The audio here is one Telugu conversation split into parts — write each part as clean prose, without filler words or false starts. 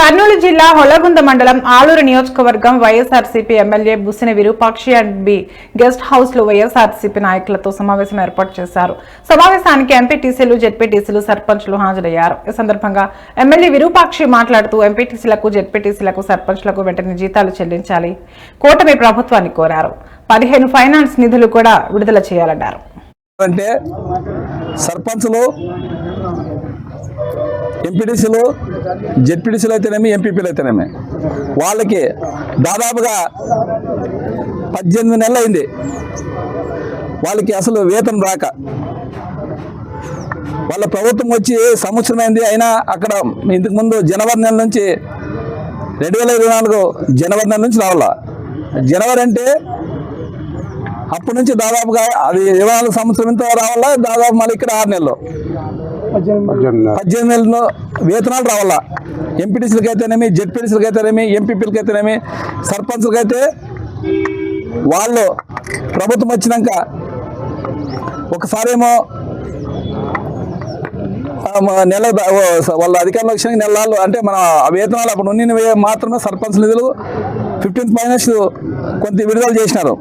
కర్నూలు జిల్లా హొలగుంద మండలం ఆలూరు నియోజకవర్గం YSRCP MLA Bussina Virupakshi and B guest house లో వైఎస్ఆర్సీపీ నాయకులతో సమావేశం ఏర్పాటు చేశారు. సమావేశానికి ఎంపీటీసీలు, జెడ్పీటీసీలు, సర్పంచ్లు హాజరయ్యారు. ఈ సందర్భంగా ఎమ్మెల్యే విరూపాక్షి మాట్లాడుతూ ఎంపీటీసీలకు, జెడ్పీటీసీలకు, సర్పంచ్లకు వెంటనే జీతాలు చెల్లించాలి, కూటమి ప్రభుత్వాన్ని కోరారు. 15 ఫైనాన్స్ నిధులు కూడా విడుదల చేయాలన్నారు. అంటే సర్పంచ్లు, ఎంపీటీసీలు, జెడ్పీటీసీలు అయితేనేమి, ఎంపీపీలు అయితేనేమి వాళ్ళకి దాదాపుగా 18 నెలలు అయింది. వాళ్ళకి అసలు వేతనం రాక వాళ్ళ ప్రభుత్వం వచ్చి సంవత్సరం అయింది. అయినా అక్కడ ఇంతకుముందు జనవరి నెల నుంచి 2024 జనవరి నెల నుంచి రావాల. జనవరి అంటే అప్పటి నుంచి దాదాపుగా అది 24 సంవత్సరం ఇంత రావాలా. దాదాపు మళ్ళీ ఇక్కడ 6 నెలలు 18 నెలలు వేతనాలు రావాలా. ఎంపీటీసీలకి అయితేనేమి, జెడ్పీటీసీలకి అయితేనేమి, ఎంపీపీలకి అయితేనేమి, సర్పంచ్లకి అయితే వాళ్ళు ప్రభుత్వం వచ్చినాక ఒకసారేమో నెల వాళ్ళ అధికారంలో వచ్చిన నెలలు అంటే మన వేతనాలు అప్పుడు ఉన్నవి మాత్రమే సర్పంచ్ నిధులు 15 ఫైనాన్స్ కొంత విడుదల చేసినారు.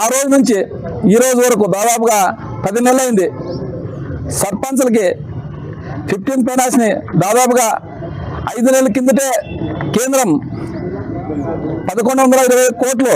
ఆ రోజు నుంచి ఈ రోజు వరకు దాదాపుగా 10 నెలలు అయింది. సర్పంచ్లకి 15 ఫైనాన్స్ని దాదాపుగా 5 నెలల కిందటే కేంద్రం 1120 కోట్లు